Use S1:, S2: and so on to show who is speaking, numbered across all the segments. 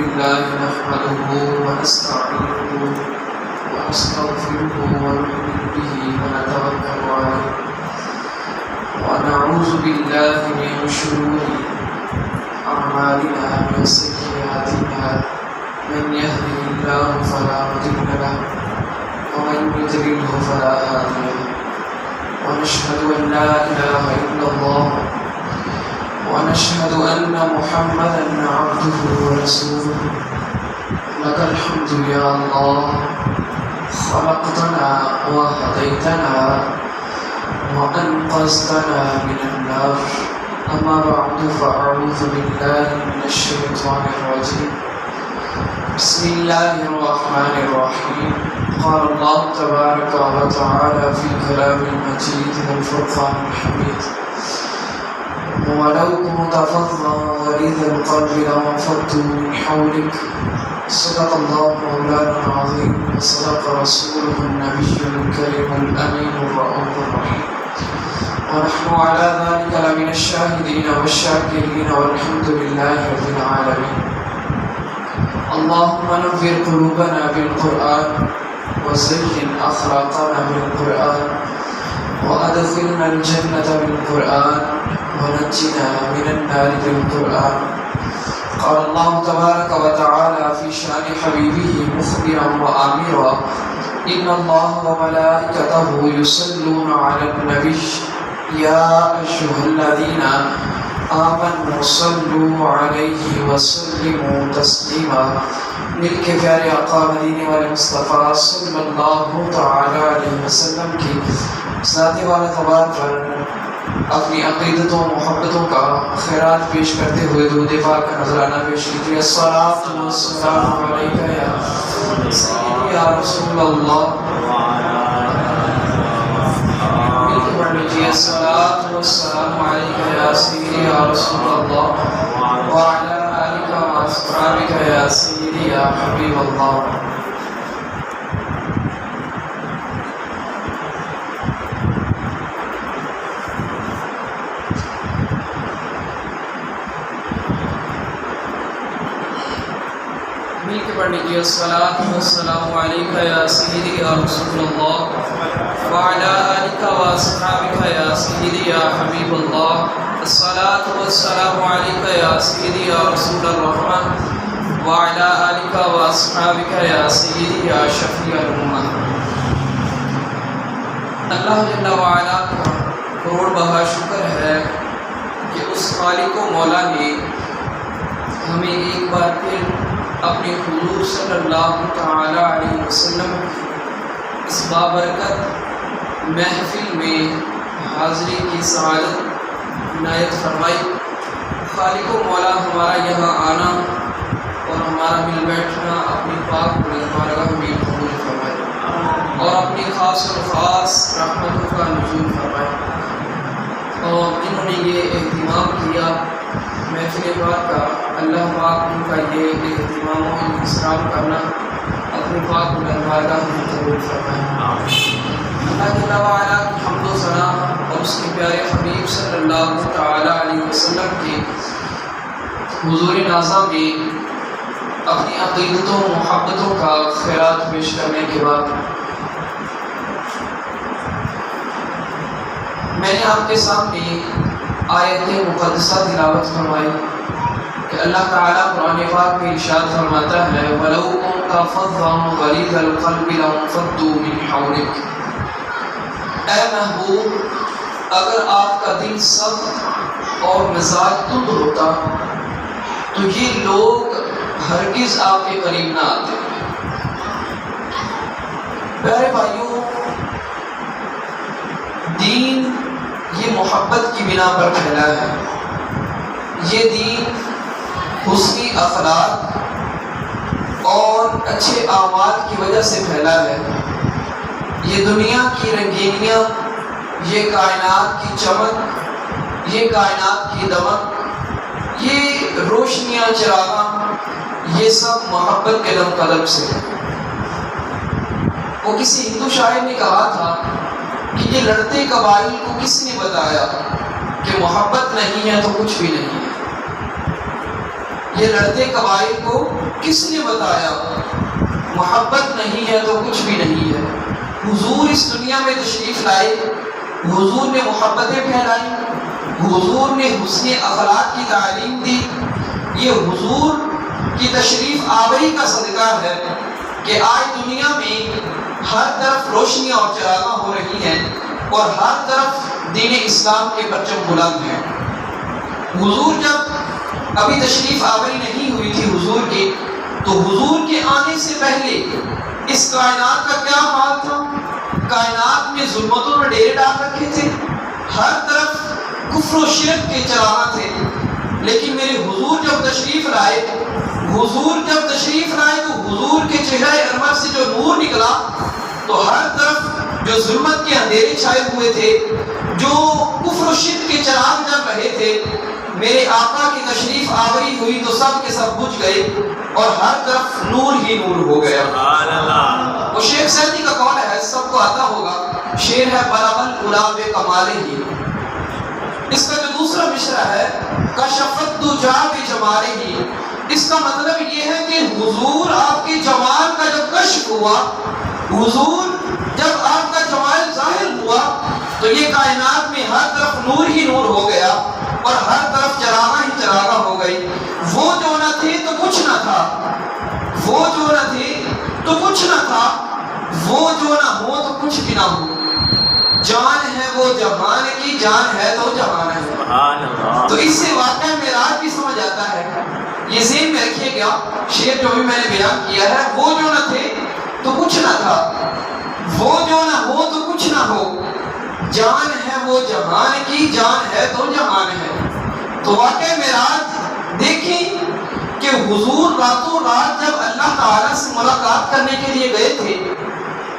S1: لله نحمده ونستعينه ونستغفره ونؤمن به ونتوكل عليه ونعوذ بالله من شرور أعمالنا ومن سيئاتنا من يهده الله فلا مضل له ومن يضلله فلا هادي له ونشهد أن لا إله إلا الله ونشهد أن محمدا عبده ورسوله لك الحمد يا الله خلقتنا وهديتنا وأنقذتنا من النار أما بعد فأعوذ بالله من الشيطان الرجيم بسم الله الرحمن الرحيم قال الله تبارك وتعالى في كلام المجيد والفرقان الحميد ولو كنت فظا غليظ القلب لانفضوا من حولك صدق الله مولانا العظيم وصدق رسوله النبي الكريم الأمين الرؤوف الرحيم ونحن على ذلك لمن الشاهدين والشاكرين والحمد لله رب العالمين اللهم نور قلوبنا بالقرآن وزين أخلاقنا بالقرآن وأدخلنا الجنة بالقرآن ونجنا من النار بالقرآن قال الله تبارك وتعالى في شأن حبيبه مخبرا وآمرا إن الله وملائكته يصلون على النبي يا أيها الذين آمنوا صلوا عليه وسلموا تسليما مل کے پیارے آقا مدینے والے مصطفیٰ صلی اللہ تعالی علیہ وسلم کی ذات والا تبار پر اپنی عقیدتوں و محبتوں کا خیرات پیش کرتے ہوئے درود پاک کا نذرانہ پیش کیجیے الصلاۃ والسلام علیک یا سیدی یا رسول اللہ مل کے پڑھ لیجیے الصلاۃ والسلام علیک یا سیدی یا رسول اللہ وعلی آلک واصحابک یا سیدی یا حبیب اللہ الصلاۃ والسلام علیک یا سیدی یا رسول اللہ وعلی آلک واصحابک یا سیدی یا حبیب اللہ الصلاۃ والسلام علیک یا سیدی یا رسول الرحمن وعلی آلک واصحابک یا سیدی یا شفیع الامت اللہ جل وعلا کا کروڑ بہا شکر ہے کہ اس خالق و مولا نے ہمیں ایک بار پھر اپنے حضور صلی اللہ تعالی علیہ وسلم اس بابرکت محفل میں حاضری کی سعادت عنایت فرمائی۔ خالق و مولا ہمارا یہاں آنا اور ہمارا مل بیٹھنا اپنی پاک بارگاہ میں قبول فرمائے اور اپنی خاص و خاص رحمتوں کا نزول فرمائے۔ اور جنہوں نے یہ اہتمام کیا محفل پاک کا، اللہ پاک ان کا یہ اہتمام و انصراف کرنا اپنے پاک بارگاہ میں قبول فرمائے۔ اللہ جل وعلا کی حمد و ثنا اور اس کے پیارے حبیب صلی اللہ تعالی علیہ وسلم کے حضور نازا میں اپنی عقیدتوں و محبتوں کا خیرات پیش کرنے کے بعد میں نے آپ کے سامنے آیت مقدسہ تلاوت فرمائی کہ اللہ تعالیٰ قرآن پاک میں ارشاد فرماتا ہے وَلَوْ كُنْتَ فَظًّا غَلِيظَ الْقَلْبِ لَانفَضُّوا مِنْ حَوْلِكَ، اے محبوب اگر آپ کا دل سخت اور مزاج تند ہوتا تو یہ لوگ ہرگز آپ کے قریب نہ آتے۔ پیارے بھائیوں، دین یہ محبت کی بنا پر پھیلا ہے، یہ دین حسنی اخلاق اور اچھے اعمال کی وجہ سے پھیلا ہے۔ یہ دنیا کی رنگینیاں، یہ کائنات کی چمک، یہ کائنات کی دمک، یہ روشنیاں چراغاں، یہ سب محبت کے دم قدم سے ہے۔ وہ کسی ہندو شاعر نے کہا تھا کہ یہ لڑتے قبائل کو کس نے بتایا کہ محبت نہیں ہے تو کچھ بھی نہیں ہے۔ یہ لڑتے قبائل کو کس نے بتایا؟ محبت نہیں ہے تو کچھ بھی نہیں ہے۔ حضور اس دنیا میں تشریف لائے، حضور نے محبتیں پھیلائی، حضور نے حسن اخلاق کی تعلیم دی۔ یہ حضور کی تشریف آوری کا صدقہ ہے کہ آج دنیا میں ہر طرف روشنیاں اور چراغاں ہو رہی ہیں اور ہر طرف دین اسلام کے پرچم بلند ہیں۔ حضور جب ابھی تشریف آوری نہیں ہوئی تھی حضور کی، تو حضور کے آنے سے پہلے اس کائنات کا کیا حال تھا؟ کائنات میں ظلمتوں نے ڈیرے ڈال رکھے تھے، ہر طرف کفر و شرک کے چراغاں تھے۔ لیکن میرے حضور جب تشریف لائے تو حضور کے چہرہ انور سے جو نور نکلا تو ہر طرف جو ظلمت کے اندھیرے چھائے ہوئے تھے، جو کفر و شرک کے چراغ جل رہے تھے، میرے آقا کی تشریف آوری ہوئی تو سب کے سب بجھ گئے اور ہر طرف نور ہی نور ہو گیا۔ وہ شیخ سعدی کا قول ہے، سب کو آتا ہوگا، شعر ہے بلغ العلا بکمالہ۔ اس کا جو دوسرا مصرع ہے کشفت الدجا بجمالہ، اس کا مطلب یہ ہے کہ حضور آپ کے جمال کا جب کشف ہوا، حضور جب آپ کا جمال ظاہر ہوا تو یہ کائنات میں ہر طرف نور ہی نور ہو گیا اور ہر طرف چراغاں ہی چراغاں ہو گئی۔ وہ جو نہ تھے تو کچھ نہ تھا، وہ جو نہ تھے تو کچھ نہ تھا، وہ جو نہ ہو تو کچھ بھی نہ ہو۔ جان ہے وہ جہان کی، جان ہے تو جہان ہے۔ تو اس سے واقعہ معراج بھی سمجھ آتا ہے۔ یہ ذہن میں رکھیے گا، شعر جو بھی میں نے بیان کیا ہے، وہ جو نہ تھے تو کچھ نہ تھا، وہ جو نہ ہو تو کچھ نہ ہو، جان ہے وہ جہان کی، جان ہے تو جہان ہے۔ تو واقعہ معراج دیکھیں کہ حضور راتوں رات جب اللہ تعالیٰ سے ملاقات کرنے کے لیے گئے تھے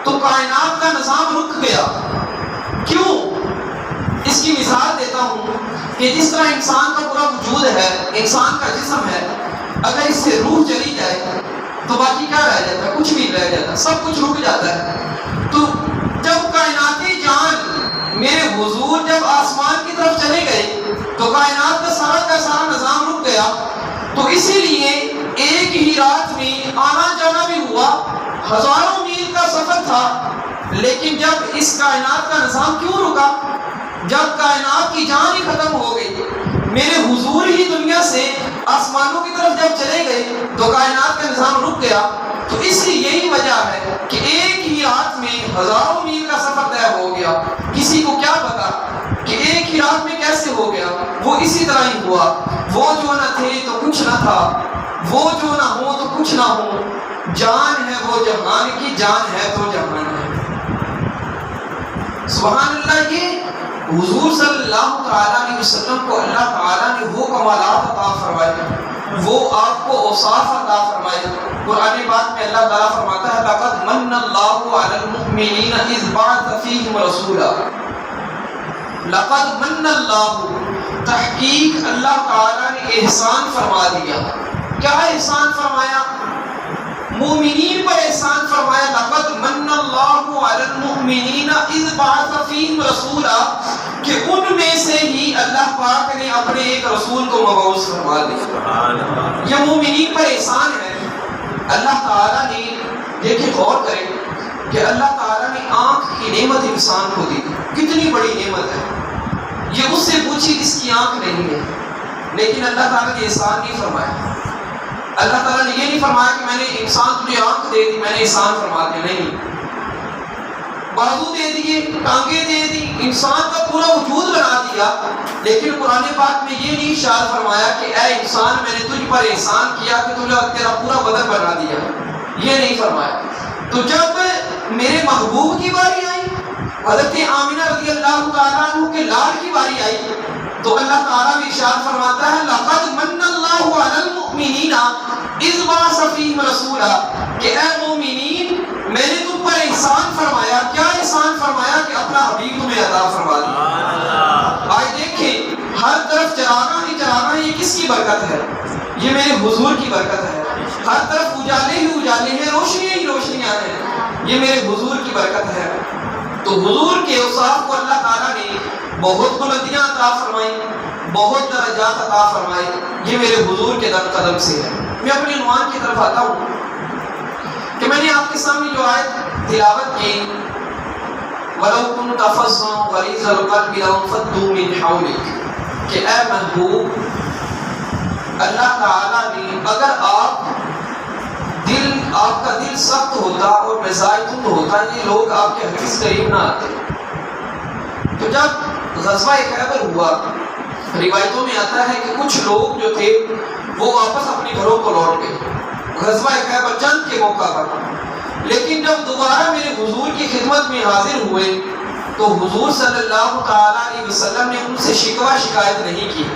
S1: تو کائنات کا نظام رک گیا۔ کیوں؟ اس کی مثال دیتا ہوں کہ جس طرح انسان کا پورا وجود ہے، انسان کا جسم ہے، اگر اس سے روح چلی جائے تو باقی کیا رہ جاتا ہے؟ کچھ بھی رہ جاتا، سب کچھ رک جاتا ہے۔ تو جب کائناتی جان میرے حضور جب آسمان کی طرف چلے گئے تو کائنات کا سارا نظام رک گیا۔ تو اسی لیے ایک ہی رات میں آنا جانا بھی ہوا، ہزاروں میل کا سفر تھا، لیکن جب اس کائنات کا نظام کیوں رکا؟ جب کائنات کی جان ہی ختم ہو گئی، میرے حضور ہی دنیا سے آسمانوں کی طرف جب چلے گئے تو کائنات کا نظام رک گیا۔ تو اس لیے یہی وجہ ہے کہ ایک ہی رات میں ہزاروں میل کا سفر طے ہو گیا۔ کسی کو کیا پتا کہ ایک ہی رات میں کیسے ہو گیا؟ وہ اسی طرح ہی ہوا۔ وہ جو نہ تھے تو کچھ نہ تھا، وہ جو نہ ہو تو کچھ نہ ہو، جان ہے وہ جہان کی، جان ہے تو جہان ہے۔ سبحان اللہ۔ یہ حضور صلی اللہ تعالیٰ علیہ وسلم کو اللہ تعالیٰ نے وہ کمالات عطا فرمائے، وہ آپ کو اوصاف عطا فرمائے۔ قرآن پاک میں اللہ تعالیٰ فرماتا ہے لقد من اللہ علی المؤمنین اذ بعث فیہم رسولا۔ لقد من اللہ، تحقیق اللہ تعالیٰ نے احسان فرما دیا۔ کیا احسان فرمایا؟ مومنین پر احسان فرمایا۔ لقد من اللہ علی المؤمنین اذ بعث فیہم رسولا، کہ ان میں سے ہی اللہ پاک نے اپنے ایک رسول کو مبعوث فرما دیا۔ یہ مومنین پر احسان ہے۔ اللہ تعالیٰ نے، دیکھیں غور کریں کہ اللہ تعالیٰ نے آنکھ کی نعمت انسان کو دی، کتنی بڑی نعمت ہے۔ یہ اس سے پوچھی جس کی آنکھ نہیں ہے، لیکن اللہ تعالیٰ نے احسان نہیں فرمایا۔ اللہ تعالیٰ نے یہ نہیں فرمایا کہ میں نے انسان تجھے آنکھ دے دی، میں نے احسان فرما دیا، نہیں۔ بازو دے دیے، ٹانگیں دے دی، انسان کا پورا وجود بنا دیا، لیکن قرآن پاک میں یہ نہیں ارشاد فرمایا کہ اے انسان میں نے تجھ پر احسان کیا کہ تجھے تیرا پورا بدن بنا دیا، یہ نہیں فرمایا۔ تو جب میرے محبوب کی باری آئی، حضرت آمنہ رضی اللہ تعالیٰ عنہ کے لال کی باری آئی، تو اللہ تعالیٰ بھی ارشاد فرماتا ہے لقد من اللہ علی المؤمنین اذ بعث فیہم رسولا، کہ اے مومنین میں نے تم پر احسان فرمایا۔ کیا احسان فرمایا؟ کہ اپنا حبیب تمہیں عطا فرما دیا۔ آج دیکھیں ہر طرف چراغاں ہی چراغاں، یہ کس کی برکت ہے؟ یہ میرے حضور کی برکت ہے۔ ہر طرف اجالے ہی اجالے ہیں، روشنیاں ہی روشنیاں ہیں، یہ میرے حضور کی برکت ہے۔ تو حضور کے اوصاف کو اللہ تعالیٰ نے بہت بلندیاں عطا فرمائی، بہت درجات عطا فرمائی، یہ میرے حضور کے قدم سے ہے۔ میں اپنی عنوان کی طرف آتا ہوں کہ میں نے آپ کے سامنے جو آیت تلاوت کی، وَلَوْ كُنْتَ فَظًّا غَلِيظَ الْقَلْبِ لَانفَضُّوا مِنْ حَوْلِكَ، کہ اے محبوب، اللہ تعالیٰ نے اگر آپ کا دل سخت ہوتا اور مزاج تند ہوتا، یہ لوگ آپ کے حدیث قریب نہ آتے۔ تو جب غزوہ خیبر ہوا، روایتوں میں آتا ہے کہ کچھ لوگ جو تھے وہ واپس اپنے گھروں کو لوٹ گئے غزوہ خیبر جنگ کے موقع پر، لیکن جب دوبارہ میرے حضور کی خدمت میں حاضر ہوئے تو حضور صلی اللہ تعالیٰ علیہ وسلم نے ان سے شکوہ شکایت نہیں کی،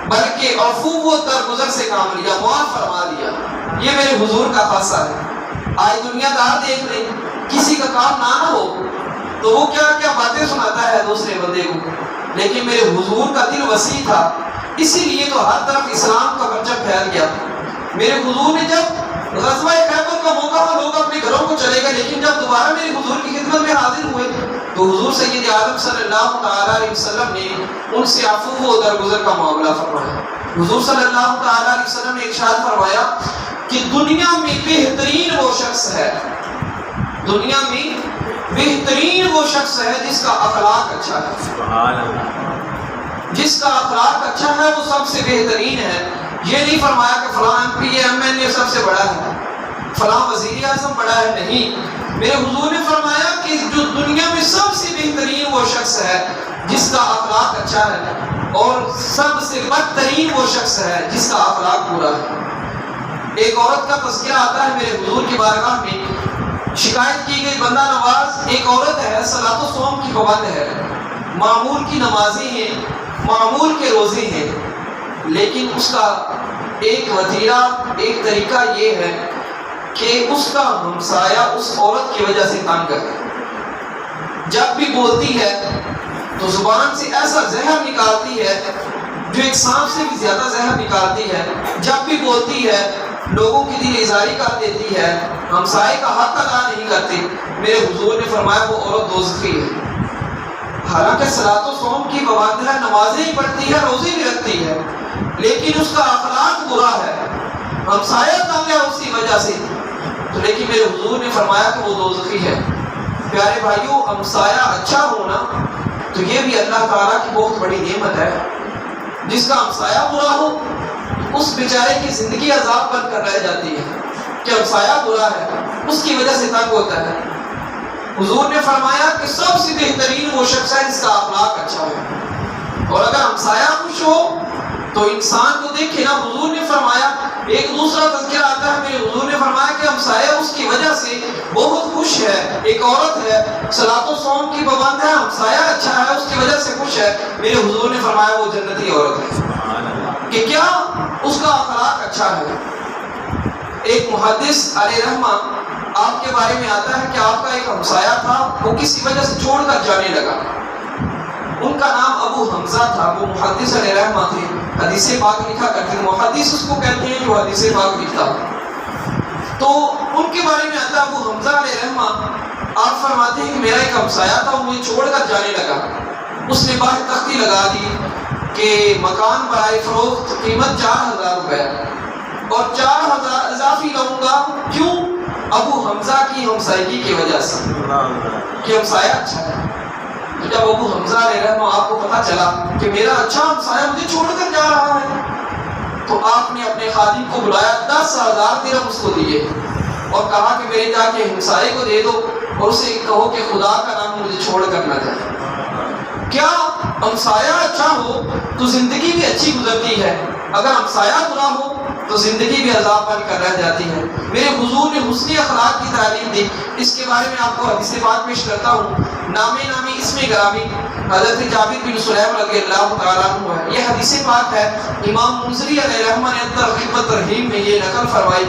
S1: بلکہ عفو و درگزر سے کام لیا، معاف فرما دیا۔ یہ میرے حضور کا خاصہ ہے۔ آج دنیا دار دیکھ لیں، کسی کا کام نہ ہو تو وہ کیا کیا باتیں سناتا ہے دوسرے بندے کو، لیکن میرے حضور کا دل وسیع تھا، اسی لیے تو ہر طرف اسلام کا پرچم پھیل گیا۔ میرے حضور نے جب غزوہ خیبر کا موقع ہوا، لوگ اپنے گھروں کو چلے گئے، لیکن جب دوبارہ میرے حضور کی خدمت میں حاضر ہوئے تو حضور سید عالم صلی اللہ تعالیٰ علیہ وسلم نے ان سے عفو و درگزر کا معاملہ فرمایا۔ حضور صلی اللہ تعالیٰ علیہ وسلم نے ارشاد فرمایا کہ دنیا میں بہترین وہ شخص ہے، دنیا میں بہترین وہ شخص ہے جس کا اخلاق اچھا ہے۔ سبحان اللہ، جس کا اخلاق اچھا ہے وہ سب سے بہترین ہے۔ یہ نہیں فرمایا کہ فلاں ایم سب سے بڑا ہے، فلاں وزیر اعظم بڑا ہے، نہیں۔ میرے حضور نے فرمایا کہ جو دنیا میں سب سے بہترین وہ شخص ہے جس کا اخلاق اچھا ہے، اور سب سے بدترین وہ شخص ہے جس کا اخلاق برا ہے۔ ایک عورت کا تذکرہ آتا ہے میرے حضور کی بارگاہ میں، شکایت کی گئی بندہ نواز ایک عورت ہے، صلاۃ و صوم کی پابند ہے، معمول کی نمازی ہیں، معمول کے روزے ہیں، لیکن اس کا ایک وتیرہ، ایک طریقہ یہ ہے کہ اس کا ہمسایہ اس عورت کی وجہ سے تنگ ہے۔ جب بھی بولتی ہے تو زبان سے ایسا زہر نکالتی ہے جو ایک سانپ سے بھی زیادہ زہر نکالتی ہے۔ جب بھی بولتی ہے لوگوں کی دل ازاری کر دیتی ہے، ہمسائے کا حق ادا نہیں کرتی۔ میرے حضور نے فرمایا وہ عورت دوزخی ہے۔ حالانکہ صلاۃ و صوم کی پابند ہے، نمازیں ہی پڑھتی ہے، روزے بھی رکھتی ہے، لیکن اس کا اخلاق برا ہے، ہمسایہ تنگ ہے اس کی وجہ سے، تو لیکن میرے حضور نے فرمایا کہ وہ دوزخی ہے۔ پیارے بھائیوں، ہمسایہ اچھا ہونا تو یہ بھی اللہ تعالیٰ کی بہت بڑی نعمت ہے۔ جس کا ہمسایہ برا ہو اس بیچارے کی زندگی عذاب بن کر رہ جاتی ہے کہ ہمسایہ برا ہے، اس کی وجہ سے تنگ ہوتا ہے۔ حضور نے فرمایا کہ سب سے بہترین وہ شخص ہے جس کا اخلاق اچھا ہو، اور اگر ہمسایہ خوش ہو تو انسان کو دیکھے نا۔ حضور نے فرمایا، ایک دوسرا تذکرہ آتا ہے میرے حضور نے فرمایا کہ ہمسایہ اس کی وجہ سے بہت خوش ہے۔ ایک عورت ہے، صلاۃ و صوم کی پابند ہے، ہمسایہ اچھا ہے، اس کی وجہ سے خوش ہے۔ میرے حضور نے فرمایا وہ جنتی عورت ہے، کہ کیا اس کا اخلاق اچھا ہے۔ ایک محدث علیہ رحمہ آپ کے بارے میں آتا ہے کہ آپ کا ایک ہمسایہ تھا، وہ کسی وجہ سے چھوڑ کر جانے لگا۔ ان کا نام ابو حمزہ تھا، وہ محدث علیہ رحمہ تھے، حدیث پاک لکھا کرتے ہیں۔ محدث اس کو کہتے ہیں جو حدیث پاک لکھتا۔ تو ان کے بارے میں آتا ہے ابو حمزہ علیہ رحمہ، آپ فرماتے ہیں کہ میرا ایک ہمسایہ تھا، وہ مجھے چھوڑ کر جانے لگا۔ اس نے باہر تختی لگا دی کہ مکان برائے فروخت، قیمت 4000 روپے، اور 4000 اضافی لوں گا۔ کیوں؟ ابو حمزہ کی ہمسائیگی کی وجہ سے، کہ ہمسایہ اچھا ہے۔ تو جب ابو حمزہ علیہ رحمہ آپ کو پتہ چلا کہ میرا اچھا ہمسایہ مجھے چھوڑ کر جا رہا ہے، تو آپ نے اپنے خادم کو بلایا، 10,000 درہم اس کو دیے، اور کہا کہ میرے جا کے ہمسائے کو دے دو اور اسے کہو کہ خدا کا نام مجھے چھوڑ کر نہ جائے۔ کیا ہمسایہ اچھا ہو تو زندگی بھی اچھی گزرتی ہے، اگر ہمسایہ برا ہو تو زندگی بھی عذاب بن کر رہ جاتی ہے۔ میرے حضور نے حسن اخلاق کی تعلیم دی، اس کے بارے میں آپ کو حدیث پاک پیش کرتا ہوں۔ نام نامی اسم گرامی حضرت جابر بن سلیم رضی اللہ تعالیٰ عنہ ہے، یہ حدیث پاک ہے۔ امام منذری علیہ رحمہ نے ترغیب و ترہیب میں یہ نقل فرمائی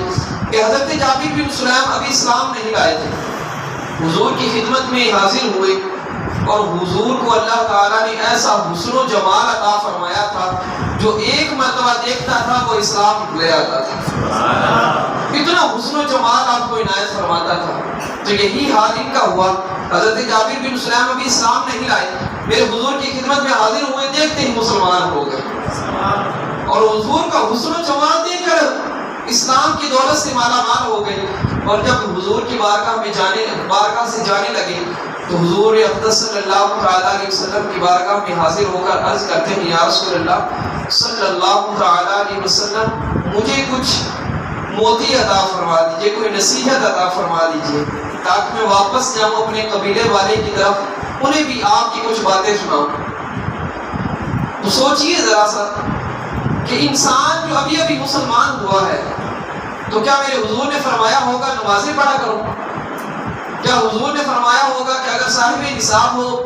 S1: کہ حضرت جابر بن سلیم ابھی اسلام نہیں لائے تھے، حضور کی خدمت میں حاضر ہوئے، اور حضور کو اللہ تعالیٰ نے ایسا حسن و جمال عطا فرمایا تھا جو ایک مرتبہ دیکھتا تھا وہ اسلام لے آتا تھا. اتنا حسن و جمال آپ کو عنایت فرماتا تھا. تو یہی حال ان کا ہوا. حضرت جابر بن سلیم ابھی اسلام نہیں لائے, میرے حضور کی خدمت میں حاضر ہوئے, دیکھتے ہی مسلمان ہو گئے. اور حضور کا حسن و جمال دیکھ کر اسلام کی دولت سے مالا مال ہو گئے. اور جب حضور کی بارگاہ سے جانے لگے تو حضور اقدس صلی اللہ تعالیٰ علیہ وسلم کی بارگاہ میں حاضر ہو کر عرض کرتے ہیں, یا رسول اللہ صلی اللہ تعالیٰ علیہ وسلم, مجھے کچھ موتی عطا فرما دیجئے, کوئی نصیحت عطا فرما دیجئے تاکہ میں واپس جاؤں اپنے قبیلے والے کی طرف, انہیں بھی آپ کی کچھ باتیں سناؤں. تو سوچئے ذرا سا کہ انسان جو ابھی ابھی مسلمان ہوا ہے, تو کیا میرے حضور نے فرمایا ہوگا نمازیں پڑھا کرو؟ کیا حضور نے فرمایا ہوگا کہ اگر صاحب نصاب ہو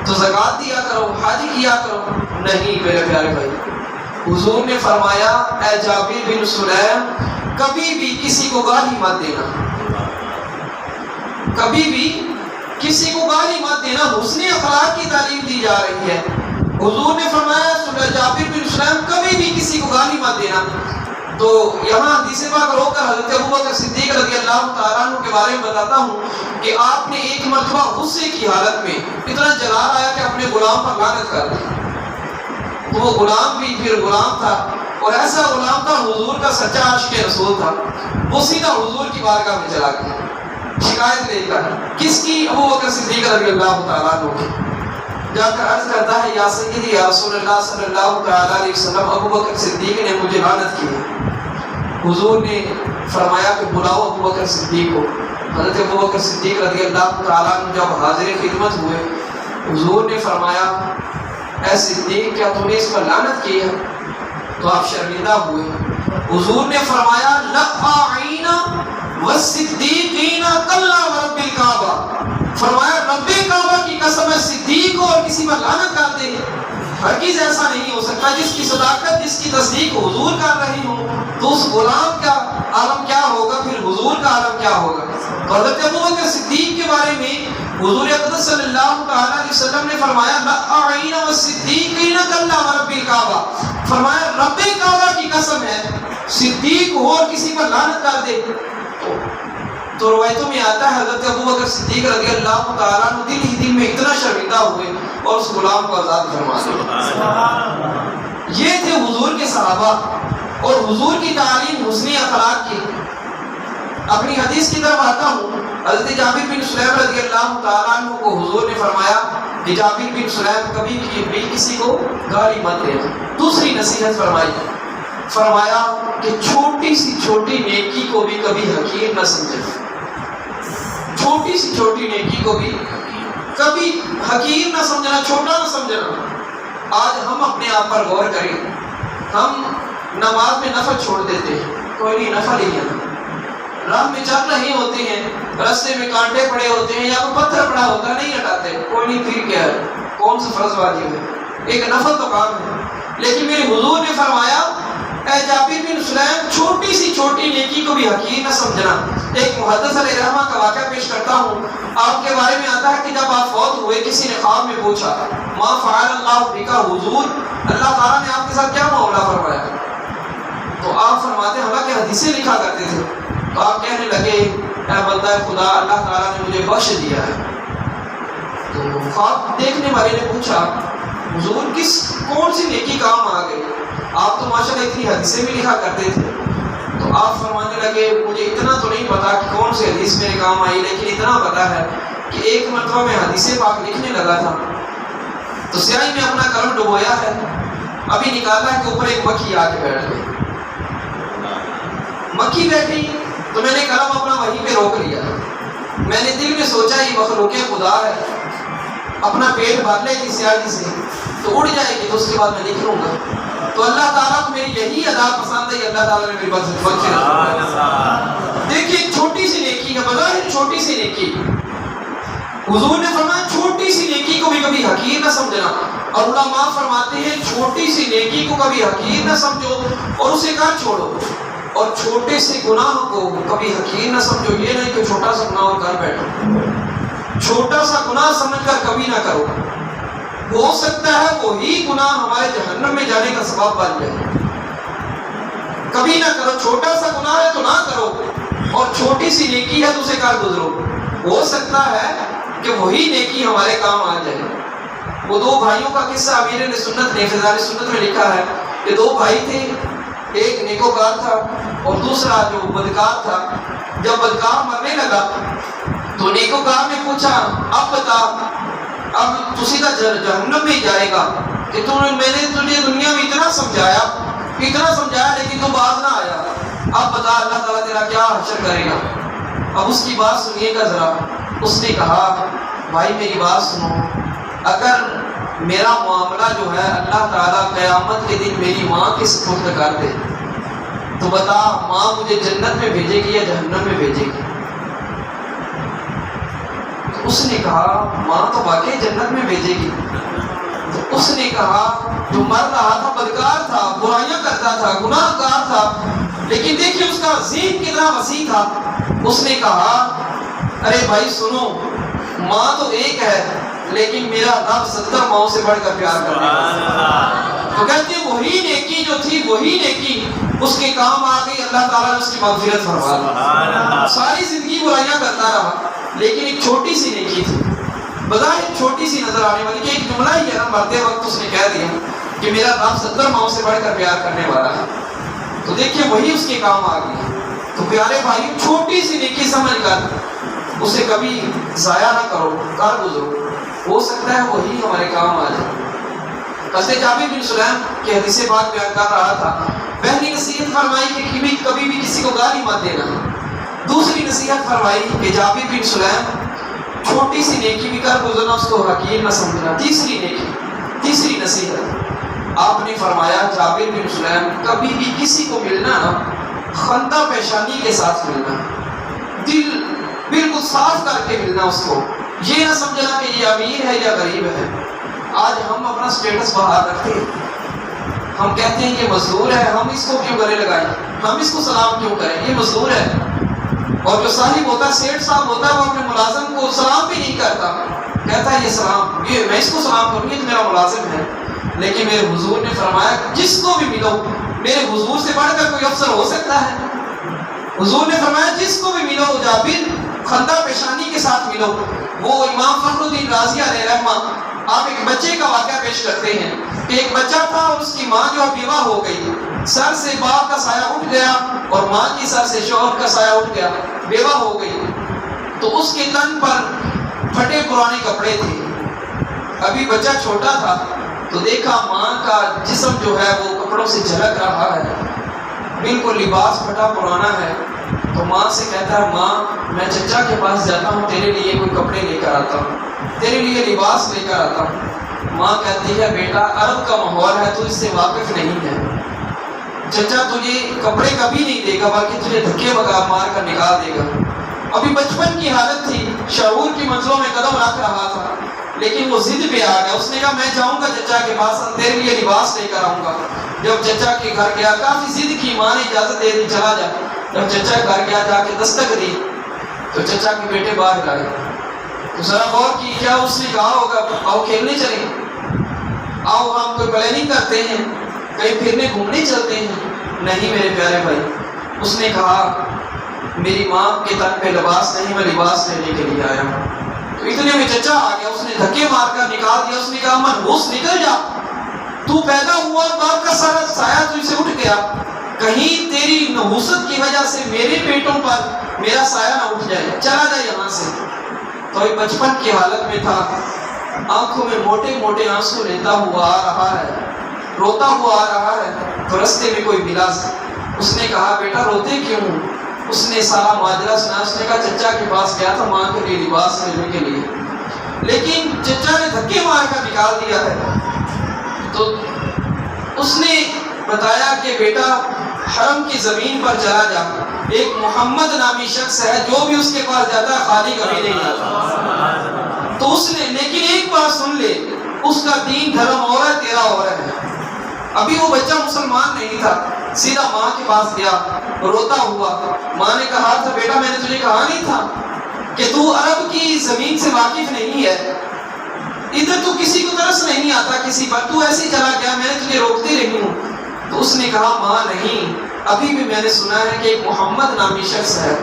S1: تو زکوٰۃ دیا کرو, حج کیا کرو؟ نہیں میرے پیارے بھائی, حضور نے فرمایا اے جابر بن سلیم, کبھی بھی کسی کو گالی مت دینا, کبھی بھی کسی کو گالی مت دینا. حسن اخلاق کی تعلیم دی جا رہی ہے. حضور نے فرمایا جابر بن سلیم کبھی بھی کسی کو گالی مت دینا. تو یہاں حدیث پاک رو کر حضرت ابوبکر صدیق رضی اللہ تعالیٰ عنہ کے بارے میں بتاتا ہوں کہ آپ نے ایک مرتبہ غصے کی حالت میں اتنا جلال آیا کہ اپنے غلام پر لعنت کر دی. تو وہ غلام بھی پھر غلام تھا, اور ایسا غلام تھا حضور کا سچا عاشق رسول تھا. وہ سیدھا حضور کی بارگاہ میں چلا گیا شکایت لے کر. کس کی؟ ابوبکر صدیق رضی اللہ تعالیٰ عنہ کی. جا کر عرض کرتا ہے, یا سیدی یا رسول اللہ صلی اللہ تعالیٰ علیہ وسلم, ابوبکر صدیق نے مجھے لعنت کی ہے. حضور نے فرمایا کہ بلاؤ ابوبکر صدیق کو. حضرت ابوبکر صدیق رضی اللہ تعالیٰ عنہ جب حاضر خدمت ہوئے, حضور نے فرمایا اے صدیق کیا تم نے اس پر لعنت کی ہے؟ تو آپ شرمندہ ہوئے. حضور نے فرمایا لعین والصدیقین کلا ورب الکعبہ, فرمایا رب کعبہ کی قسم ہے صدیق کو اور کسی پر لعنت کر دے, ہرگز ایسا نہیں ہو سکتا. جس کی صداقت, جس کی تصدیق حضور کر رہی ہوں, تو اس غلام کا عالم کیا ہوگا, پھر حضور کا عالم کیا ہوگا. حضرت ابوبکر صدیق کے بارے میں حضور اقدس صلی اللہ تعالیٰ علیہ وسلم نے فرمایا لعین والصدیقین کلا ورب الکعبہ, فرمایا رب کعبہ کی قسم ہے صدیق ہو اور کسی پر لعنت کر دے. تو روایتوں میں آتا ہے حضرت ابوبکر صدیق رضی اللہ تعالیٰ عنہ دل ہی دل میں اتنا شرمندہ ہوئے اور اس غلام کو آزاد فرما دیا. یہ تھے حضور کے صحابہ اور حضور کی تعلیم حسن اخلاق کی. اپنی حدیث کی طرف آتا ہوں. حضرت جابر بن سلیم رضی اللہ تعالیٰ عنہ کو حضور نے فرمایا کہ جابر بن سلیم کبھی بھی کسی کو گالی مت دینا. دوسری نصیحت فرمائی, فرمایا کہ چھوٹی سی چھوٹی نیکی کو بھی کبھی حقیر نہ سمجھنا. چھوٹی سی چھوٹی نیکی کو بھی کبھی حقیر نہ سمجھنا, چھوٹا نہ سمجھنا. آج ہم اپنے آپ پر غور کریں. ہم نماز میں نفل چھوڑ دیتے ہیں, کوئی نہیں نفل ہی ہے. راہ میں چل رہے ہوتے ہیں, راستے میں کانٹے پڑے ہوتے ہیں یا پتھر پڑا ہوتا ہے, نہیں ہٹاتے, کوئی نہیں, پھر کیا ہے, کون سا فرض واجب ہے, ایک نفل تو کام ہے. لیکن میرے حضور نے فرمایا اے جابر بن سلیم چھوٹی سی چھوٹی نیکی کو بھی حقیر نہ سمجھنا. ایک محدث علیہ رحمہ کا واقعہ پیش کرتا ہوں. آپ کے بارے میں آتا ہے کہ جب آپ فوت ہوئے کسی نے خواب میں پوچھا ما فعل اللہ بکا, حضور اللہ تعالیٰ نے آپ کے ساتھ کیا معاملہ فرمایا؟ تو آپ فرماتے ہیں حالانکہ حدیثیں لکھا کرتے تھے. تو آپ کہنے لگے اے بندہ خدا, اللہ تعالیٰ نے مجھے بخش دیا ہے. تو خواب دیکھنے والے نے پوچھا حضور کون سی نیکی کام آ گئی؟ آپ تو ماشاءاللہ اتنی حدیثیں بھی لکھا کرتے تھے. تو آپ فرمانے لگے مجھے اتنا تو نہیں پتا کہ کون سی حدیث میرے کام آئی, لیکن اتنا پتا ہے کہ ایک مرتبہ میں حدیث پاک لکھنے لگا تھا تو سیاہی میں اپنا قلم ڈبویا ہے, ابھی نکالا ہے کہ اوپر ایک مکھی آ کے بیٹھ گئی. مکھی بیٹھی تو میں نے قلم اپنا وہیں پہ روک لیا. میں نے دل میں سوچا یہ مخلوق خدا ہے, اپنا پیٹ بھر لے گی سیاہی سے تو اڑ جائے گی, تو اس کے بعد میں لکھ لوں گا. تو اللہ تعالیٰ کو میری یہی ادا پسند ہے, اللہ تعالیٰ نے میری بات بخشی. دیکھیے ایک چھوٹی سی نیکی ہے, بظاہر چھوٹی سی نیکی, حضور نے فرمایا چھوٹی سی نیکی کو بھی کبھی حقیر نہ سمجھنا. اور علماء فرماتے ہیں چھوٹی سی نیکی کو کبھی حقیر نہ سمجھو اور اسے کر چھوڑو, اور چھوٹے سے گناہ کو کبھی حقیر نہ سمجھو. یہ نہیں کہ چھوٹا سا گناہ اور کر بیٹھو, چھوٹا سا گناہ سمجھ کر کبھی نہ کرو. ہو سکتا ہے وہی گناہ ہمارے جہنم میں جانے کا سبب بن جائے۔ کبھی نہ کرو، چھوٹا سا گناہ ہے تو نہ کرو، اور چھوٹی سی نیکی ہے تو اسے کر گزرو، ہو سکتا ہے کہ وہی نیکی ہمارے کام آ جائے۔ وہ دو بھائیوں کا قصہ امیر سنت نے فضائل سنت میں لکھا ہے کہ دو بھائی تھے، ایک نیکوکار تھا اور دوسرا جو بدکار تھا۔ جب بدکار مرنے لگا تو نیکوکار نے پوچھا، اب بتا، اب تو سیدھا جہنم میں جائے گا کہ میں نے تجھے دنیا میں اتنا سمجھایا لیکن تو باز نہ آیا، اب بتا اللہ تعالیٰ تیرا کیا حشر کرے گا۔ اب اس کی بات سنیے گا ذرا۔ اس نے کہا، بھائی میری بات سنو، اگر میرا معاملہ جو ہے اللہ تعالیٰ قیامت کے دن میری ماں کے سپرد کر دے تو بتا ماں مجھے جنت میں بھیجے گی یا جہنم میں بھیجے گی؟ تو اس نے کہا ماں تو واقعی جنت میں بھیجے گی۔ تو اس نے کہا جو مر رہا تھا بدکار تھا، برائیاں کرتا تھا، گناہ گار تھا، لیکن دیکھیے اس کا ذہن کتنا وسیع تھا۔ اس نے کہا ارے بھائی سنو، ماں تو ایک ہے لیکن میرا رب 70 ماؤں سے بڑھ کر پیار کرنے والا۔ تو کہتے ہیں وہی نیکی جو تھی، وہی نیکی اس کے کام آ گئی، اللہ تعالیٰ نے اس کی مغفرت فرما دی۔ ساری زندگی برائیاں کرتا رہا لیکن ایک چھوٹی سی نیکی تھی، بظاہر چھوٹی سی نظر آنے والی، کہ ایک جملہ ہی ہے نا، مرتے وقت اس نے کہہ دیا کہ میرا رب 70 ماؤں سے بڑھ کر پیار کرنے والا ہے۔ تو دیکھیے وہی اس کے کام آ گئی۔ تو پیارے بھائی، چھوٹی سی نیکی سمجھ کر اسے کبھی ضائع نہ کرو، کر گزرو، ہو سکتا ہے وہی ہمارے کام آ جائے۔ حضرت جابر بن سلیم کی حدیث پاک بیان کر رہا تھا، پہلی نصیحت فرمائی کہ کبھی بھی کسی کو گالی مت دینا۔ دوسری نصیحت فرمائی کہ جابر بن سلیم چھوٹی سی نیکی بھی کر گزرنا، اس کو حقیر نہ سمجھنا۔ تیسری نصیحت آپ نے فرمایا جابر بن سلیم کبھی بھی کسی کو ملنا نا خندہ پیشانی کے ساتھ ملنا، دل بالکل صاف کر کے ملنا اس کو، یہ نہ سمجھنا کہ یہ امیر ہے یا غریب ہے۔ آج ہم اپنا سٹیٹس باہر رکھتے ہیں، ہم کہتے ہیں یہ مزدور ہے، ہم اس کو کیوں گلے لگائیں، ہم اس کو سلام کیوں کریں، یہ مزدور ہے۔ اور جو صاحب ہوتا ہے، سیٹ صاحب ہوتا ہے، وہ اپنے ملازم کو سلام بھی نہیں کرتا، کہتا ہے یہ سلام، یہ میں اس کو سلام کروں، یہ تو میرا ملازم ہے۔ لیکن میرے حضور نے فرمایا جس کو بھی ملو، میرے حضور سے بڑھ کر کوئی افسر ہو سکتا ہے؟ حضور نے فرمایا جس کو بھی ملو جابر خندہ پیشانی کے ساتھ ملو۔ وہ امام فخر الدین رازی علیہ رحمہ آپ ایک بچے کا واقعہ پیش کرتے ہیں کہ ایک بچہ تھا اور اس کی ماں جو بیوہ ہو گئی، سر سے باپ کا سایہ اٹھ گیا اور ماں کی سر سے شوہر کا سایہ اٹھ گیا، بیوہ ہو گئی۔ تو اس کے تن پر پھٹے پرانے کپڑے تھے، ابھی بچہ چھوٹا تھا، تو دیکھا ماں کا جسم جو ہے وہ کپڑوں سے جھلک رہا ہے، بالکل لباس پھٹا پرانا ہے۔ تو ماں سے کہتا ہے ماں میں چچا کے پاس جاتا ہوں، تیرے لیے کوئی کپڑے لے کر آتا ہوں، تیرے لیے لباس لے کر آتا ہوں۔ ماں کہتی ہے بیٹا عرب کا ماحول ہے، تو اس سے واقف نہیں ہے، چچا تجھے کپڑے کبھی نہیں دے گا بلکہ تجھے دھکے مار کر نکال دے گا۔ ابھی بچپن کی حالت تھی، شعور کی منزلوں میں قدم رکھ رہا تھا، لیکن وہ ضد پہ آ گیا۔ اس نے کہا میں جاؤں گا چچا کے پاس، تیرے لیے لباس لے کر آؤں گا۔ جب چچا کے گھر گیا، کافی ضد کی، ماں نے اجازت دے دی چلا جا۔ جب چچا کے گھر گیا، جا کے دستک دی تو چچا کے بیٹے باہر آئے۔ تو ذرا غور کی، کیا اس نے کہا ہوگا آؤ کھیلنے چلیں، آؤ ہم کوئی پلاننگ کرتے ہیں، کہیں پھرنے گھومنے چلتے ہیں؟ نہیں میرے پیارے بھائی، اس نے کہا میری ماں کے تن پہ لباس نہیں، میں لباس لینے کے لیے آیا ہوں۔ تو اتنے میں چچا آ گیا، اس نے دھکے مار کر نکال دیا۔ اس نے کہا منحوس نکل جا، تو پیدا ہوا باپ کا سارا سایہ تجھ سے اٹھ گیا، کہیں تیری نحوست کی وجہ سے میرے پیٹوں پر میرا سایہ نہ اٹھ جائے، چلا جائے یہاں سے۔ تو یہ بچپن کی حالت میں تھا، آنکھوں میں موٹے موٹے آنسو لیتا ہوا آ رہا ہے، روتا ہوا آ رہا ہے۔ تو رستے میں کوئی ملا، اس نے کہا بیٹا روتے کیوں؟ اس نے سارا ماجرا سنا۔ اس نے کہا چچا کے پاس گیا تھا ماں کے لیے لباس لینے کے لیے، لیکن چچا نے دھکے مار کر نکال دیا ہے۔ تو اس نے بتایا کہ بیٹا حرم کی زمین پر چلا جا، ایک محمد نامی شخص ہے، جو بھی اس کے پاس جاتا ہے خالی کبھی نہیں جاتا۔ تو اس نے، لیکن ایک بات سن لے، اس کا دین دھرم اور ہے، تیرا اور ہے۔ ابھی وہ بچہ مسلمان نہیں تھا، سیدھا ماں کے پاس گیا روتا ہوا۔ ماں نے کہا تھا بیٹا میں نے تجھے کہا نہیں تھا کہ تو عرب کی زمین سے واقف نہیں ہے، ادھر تو کسی کو ترس نہیں آتا کسی پر، تو ایسے چلا گیا، میں تجھے روکتی رہی ہوں۔ تو اس نے کہا ماں نہیں، ابھی بھی میں نے سنا ہے کہ ایک محمد نامی شخص ہے،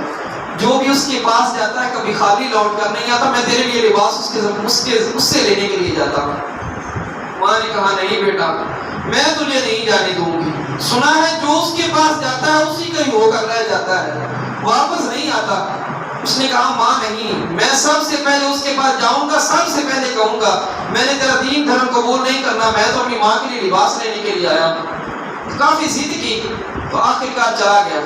S1: جو بھی اس کے پاس جاتا ہے کبھی خالی لوٹ کر نہیں آتا، میں تیرے لیے لباس اس سے لینے کے لیے جاتا ہوں۔ ماں نے کہا نہیں بیٹا، میں تجھے نہیں جانے دوں گی، سنا ہے جو اس کے پاس جاتا ہے اسی کا ہی ہو کر رہ جاتا ہے، واپس نہیں آتا۔ اس نے کہا ماں نہیں، میں سب سے پہلے اس کے پاس جاؤں گا، سب سے پہلے کہوں گا میں نے تیرا دین دھرم قبول نہیں کرنا، میں تو اپنی ماں کے لیے لباس لینے کے لیے آیا ہوں۔ کافی ضد کی تو آخرکار چلا گیا۔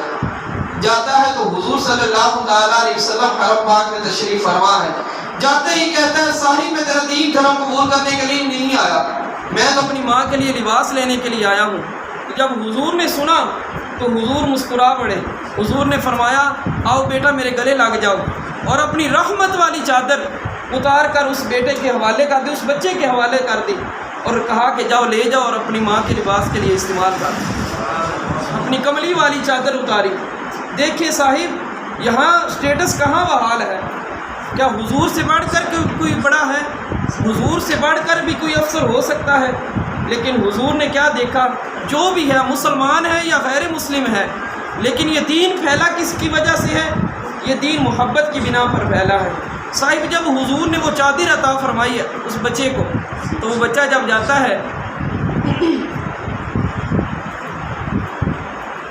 S1: جاتا ہے تو حضور صلی اللہ علیہ وسلم حرم پاک میں تشریف فرما ہے، جاتے ہی کہتا ہے صاحب میں تیرا دین دھرم قبول کرنے کے لیے نہیں آیا، میں تو اپنی ماں کے لیے لباس لینے کے لیے آیا ہوں۔ جب حضور نے سنا تو حضور مسکرا پڑے، حضور نے فرمایا آؤ بیٹا میرے گلے لگ جاؤ، اور اپنی رحمت والی چادر اتار کر اس بیٹے کے حوالے کر دی، اس بچے کے حوالے کر دی، اور کہا کہ جاؤ لے جاؤ اور اپنی ماں کے لباس کے لیے استعمال کر۔ اپنی کملی والی چادر اتاری۔ دیکھیے صاحب یہاں سٹیٹس کہاں بحال ہے؟ کیا حضور سے بڑھ کر کوئی بڑا ہے؟ حضور سے بڑھ کر بھی کوئی افسر ہو سکتا ہے؟ لیکن حضور نے کیا دیکھا، جو بھی ہے مسلمان ہے یا غیر مسلم ہے، لیکن یہ دین پھیلا کس کی وجہ سے ہے؟ یہ دین محبت کی بنا پر پھیلا ہے۔ صاحب جب حضور نے وہ چادر عطا فرمائی ہے اس بچے کو، تو وہ بچہ جب جاتا ہے،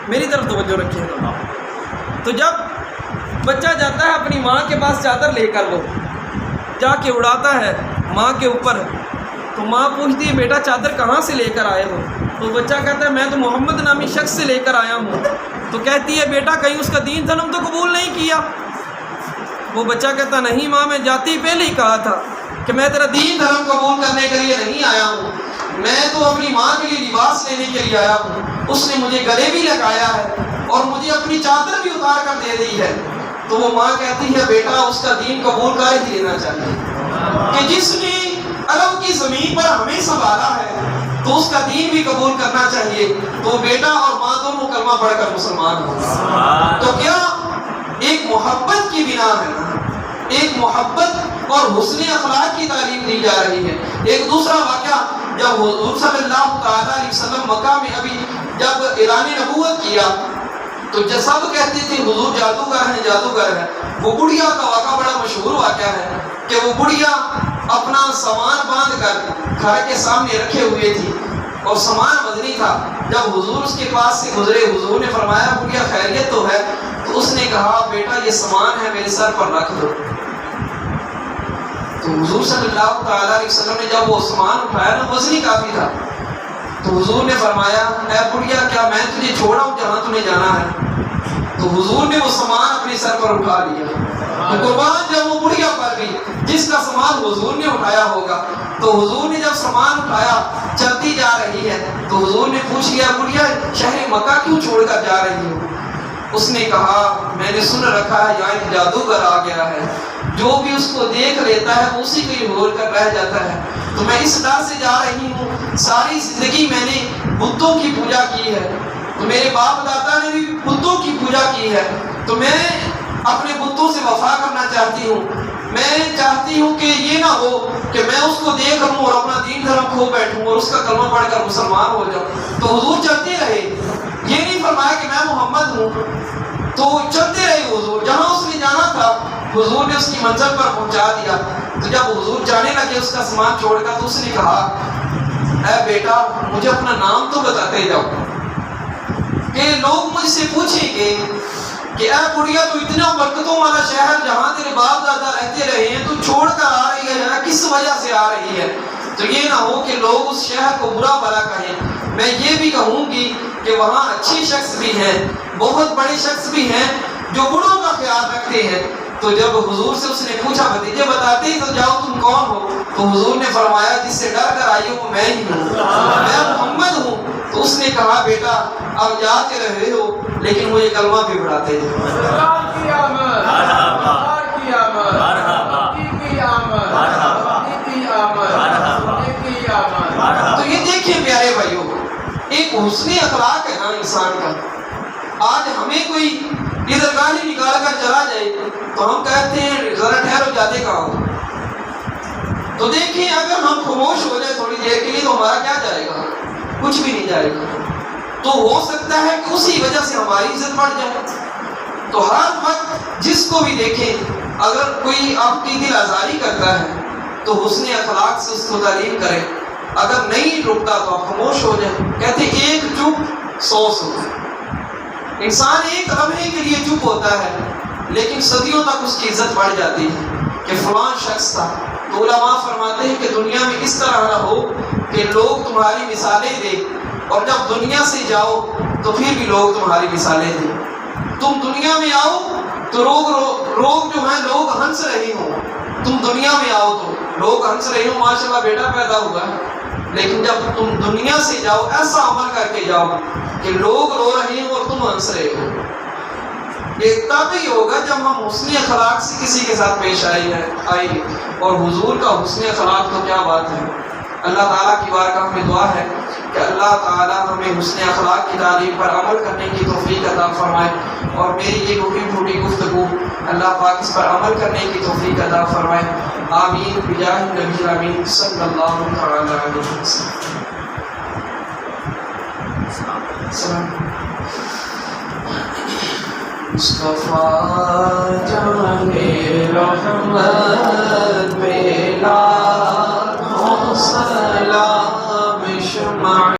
S1: میری طرف توجہ رکھیے گا، تو جب بچہ جاتا ہے اپنی ماں کے پاس چادر لے کر، وہ جا کے اڑاتا ہے ماں کے اوپر، تو ماں پوچھتی ہے بیٹا چادر کہاں سے لے کر آئے ہو؟ تو بچہ کہتا ہے میں تو محمد نامی شخص سے لے کر آیا ہوں۔ تو کہتی ہے بیٹا کہیں اس کا دین دھرم تو قبول نہیں کیا؟ وہ بچہ کہتا نہیں ماں، میں جاتے ہی پہلے ہی کہا تھا کہ میں تیرا دین دھرم قبول کرنے کے لیے نہیں آیا ہوں، میں تو اپنی ماں کے لیے لباس لینے کے لیے آیا ہوں۔ اس نے مجھے گلے بھی لگایا ہے اور مجھے اپنی چادر بھی اتار کر دے دی ہے۔ تو وہ ماں کہتی ہے بیٹا اس کا دین قبول کر ہی لینا چاہیے، کہ جس نے عرب کی زمین پر ہمیں سنبھالا ہے تو اس کا دین بھی قبول کرنا چاہیے۔ تو بیٹا اور ماں دونوں کلمہ پڑھ کر مسلمان ہو۔ تو کیا ایک محبت کی بنا ہے نا، ایک محبت اور حسن اخلاق کی تعلیم دی جا رہی ہے۔ ایک دوسرا واقعہ، جب حضور صلی اللہ علیہ وسلم مکہ میں ابھی جب اعلان نبوت کیا تو سب کہتے تھے حضور جادوگر ہیں جادوگر ہیں۔ وہ بڑھیا کا واقعہ بڑا مشہور واقعہ ہے کہ وہ بڑھیا اپنا سامان باندھ کر گھر کے سامنے رکھے ہوئے تھی اور سامان وزنی تھا۔ جب حضور اس کے پاس سے گزرے، حضور نے فرمایا بڑھیا خیریت تو ہے؟ تو اس نے کہا بیٹا یہ سامان ہے میرے سر پر رکھ دو۔ تو حضور صلی اللہ علیہ وسلم نے جب وہ سامان اٹھایا نا، وزنی کافی تھا، تو حضور نے فرمایا اے بڑھیا کیا میں تجھے چھوڑا ہوں جہاں تمہیں جانا ہے؟ تو حضور نے وہ سامان اپنے سر پر اٹھا لیا۔ تو قربان جب وہ بڑھیا پر بھی جس کا سامان حضور نے اٹھایا ہوگا، تو حضور نے جب سامان اٹھایا چلتی جا رہی ہے تو حضور نے پوچھ لیا بڑھیا شہر مکہ کیوں چھوڑ کر جا رہی ہو؟ اس نے کہا میں نے سن رکھا ہے یہاں ایک جادوگر آ گیا ہے، جو بھی اس کو دیکھ لیتا ہے اسی کو ہی بھول کر رہ جاتا ہے، تو میں اس ڈر سے جا رہی ہوں۔ ساری زندگی میں نے بتوں کی پوجا کی ہے، تو میرے باپ دادا نے بھی بتوں کی پوجا کی ہے، تو میں اپنے بتوں سے وفا کرنا چاہتی ہوں۔ میں چاہتی ہوں کہ یہ نہ ہو کہ میں اس کو دیکھ لوں اور اپنا دین دھرم کھو بیٹھوں اور اس کا کلمہ پڑھ کر مسلمان ہو جاؤں۔ تو حضور چلتے رہے، یہ نہیں فرمایا کہ میں محمد ہوں، تو چلتے رہے حضور، جہاں اس نے جانا تھا حضور نے اس کی منزل پر پہنچا دیا۔ تو جب حضور جانے لگے اس کا سامان چھوڑ کر، تو اس نے کہا اے بیٹا مجھے اپنا نام تو بتاتے جاؤ، کہ لوگ مجھ سے پوچھیں گے کہ اے بڑھیا تو اتنا برکتوں والا شہر جہاں تیرے باپ دادا رہتے رہے ہیں تو چھوڑ کر آ رہی ہے، کس وجہ سے آ رہی ہے؟ تو یہ نہ ہو کہ لوگ اس شہر کو برا بھلا کہیں۔ میں یہ بھی کہوں گی کہ وہاں اچھے شخص بھی ہیں، بہت بڑے شخص بھی ہیں جو بڑوں کا خیال رکھتے ہیں۔ تو جب حضور سے اس نے پوچھا بھتیجے بتاتے ہی تو جاؤ تم کون ہو؟ تو حضور نے فرمایا جس سے ڈر کر آئی ہو وہ میں ہی ہوں، میں محمد ہوں۔ تو اس نے کہا بیٹا اب جاتے رہے ہو لیکن مجھے کلمہ بھی پڑھاتے ہیں۔ تو یہ دیکھیں پیارے بھائیوں، ایک حسن اخلاق ہے نا انسان کا۔ آج ہمیں کوئی ادھر گاڑی نکال کر چلا جائے تو ہم کہتے ہیں ذرا ٹھہرو جاتے کہاں ہو؟ تو دیکھیں اگر ہم خاموش ہو جائے تھوڑی دیر کے لیے تو ہمارا کیا جائے گا؟ کچھ بھی نہیں جائے گا. تو ہو سکتا ہے کہ اسی وجہ سے ہماری عزت بڑھ جائے. تو ہر وقت جس کو بھی دیکھیں اگر کوئی آپ کی دل آزاری کرتا ہے تو حسن اخلاق سے اس کو تعلیم کرے. اگر نہیں رکتا تو آپ خاموش ہو جائیں. کہتے ایک چپ 100 سو. انسان ایک لمحے کے لیے چپ ہوتا ہے لیکن صدیوں تک اس کی عزت بڑھ جاتی ہے کہ فلاں شخص تھا. تو علماء فرماتے ہیں کہ دنیا میں اس طرح نہ ہو کہ لوگ تمہاری مثالیں دیں اور جب دنیا سے جاؤ تو پھر بھی لوگ تمہاری مثالیں دیں. تم دنیا میں آؤ تو لوگ جو ہیں لوگ ہنس رہے ہوں. تم دنیا میں آؤ تو لوگ ہنس رہے ہوں ماشاءاللہ بیٹا پیدا ہوا ہے. لیکن جب تم دنیا سے جاؤ ایسا عمل کر کے جاؤ کہ لوگ رو رہے ہوں اور تم ہنس رہے ہو. یہ تب ہی ہوگا جب ہم حسن اخلاق سے کسی کے ساتھ پیش آئے. اور حضور کا حسن اخلاق تو کیا بات ہے. اللہ تعالیٰ کی بارگاہ میں دعا ہے کہ اللہ تعالیٰ ہمیں حسن اخلاق کی تعلیم پر عمل کرنے کی توفیق عطا فرمائے. اور میری یہ ٹوٹی پھوٹی گفتگو اللہ پاک اس پر عمل کرنے کی توفیق عطا فرمائے. آمین بجاہ نبی امین صلی اللہ علیہ وسلم. مصطفیٰ جان رحمت